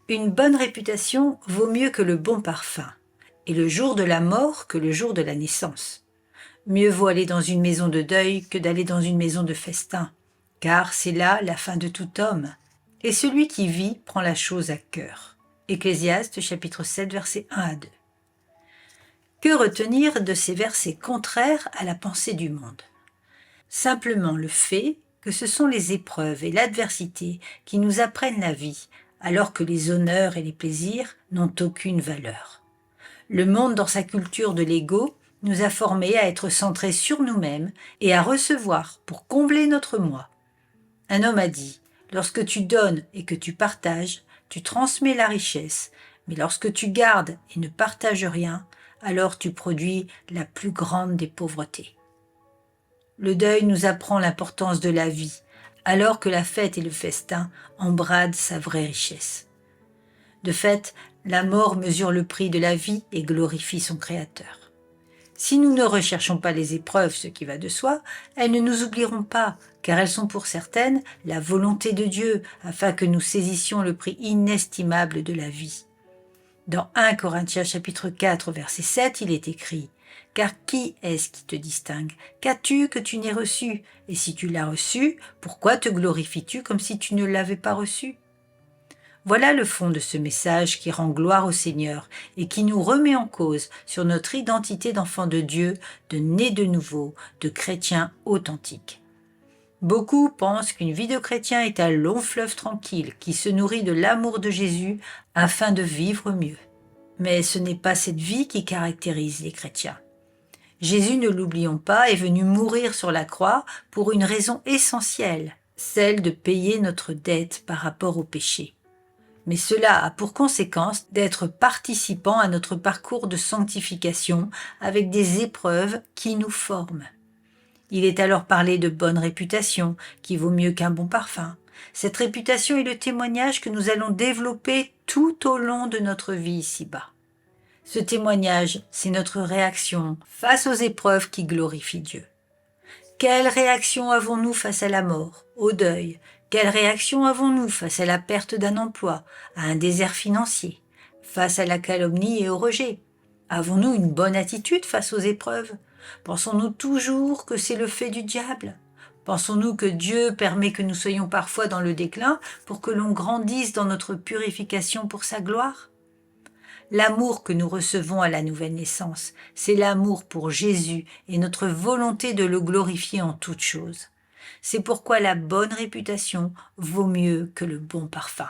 Une bonne réputation vaut mieux que le bon parfum, et le jour de la mort que le jour de la naissance. Mieux vaut aller dans une maison de deuil que d'aller dans une maison de festin, car c'est là la fin de tout homme, et celui qui vit prend la chose à cœur. Ecclésiaste chapitre 7 versets 1 à 2. Que retenir de ces versets contraires à la pensée du monde? Simplement le fait que ce sont les épreuves et l'adversité qui nous apprennent la vie, alors que les honneurs et les plaisirs n'ont aucune valeur. Le monde, dans sa culture de l'ego, nous a formés à être centrés sur nous-mêmes et à recevoir pour combler notre moi. Un homme a dit « Lorsque tu donnes et que tu partages, tu transmets la richesse, mais lorsque tu gardes et ne partages rien, alors tu produis la plus grande des pauvretés. » Le deuil nous apprend l'importance de la vie, alors que la fête et le festin embradent sa vraie richesse. De fait, la mort mesure le prix de la vie et glorifie son Créateur. Si nous ne recherchons pas les épreuves, ce qui va de soi, elles ne nous oublieront pas, car elles sont pour certaines la volonté de Dieu, afin que nous saisissions le prix inestimable de la vie. Dans 1 Corinthiens chapitre 4 verset 7, il est écrit « Car qui est-ce qui te distingue? Qu'as-tu que tu n'aies reçu? Et si tu l'as reçu, pourquoi te glorifies-tu comme si tu ne l'avais pas reçu ?» Voilà le fond de ce message qui rend gloire au Seigneur et qui nous remet en cause sur notre identité d'enfant de Dieu, de né de nouveau, de chrétien authentique. Beaucoup pensent qu'une vie de chrétien est un long fleuve tranquille qui se nourrit de l'amour de Jésus afin de vivre mieux. Mais ce n'est pas cette vie qui caractérise les chrétiens. Jésus, ne l'oublions pas, est venu mourir sur la croix pour une raison essentielle, celle de payer notre dette par rapport au péché. Mais cela a pour conséquence d'être participant à notre parcours de sanctification avec des épreuves qui nous forment. Il est alors parlé de bonne réputation, qui vaut mieux qu'un bon parfum. Cette réputation est le témoignage que nous allons développer tout au long de notre vie ici-bas. Ce témoignage, c'est notre réaction face aux épreuves qui glorifient Dieu. Quelle réaction avons-nous face à la mort, au deuil? Quelle réaction avons-nous face à la perte d'un emploi, à un désert financier, face à la calomnie et au rejet? Avons-nous une bonne attitude face aux épreuves? Pensons-nous toujours que c'est le fait du diable? Pensons-nous que Dieu permet que nous soyons parfois dans le déclin pour que l'on grandisse dans notre purification pour sa gloire? L'amour que nous recevons à la nouvelle naissance, c'est l'amour pour Jésus et notre volonté de le glorifier en toutes choses. C'est pourquoi la bonne réputation vaut mieux que le bon parfum.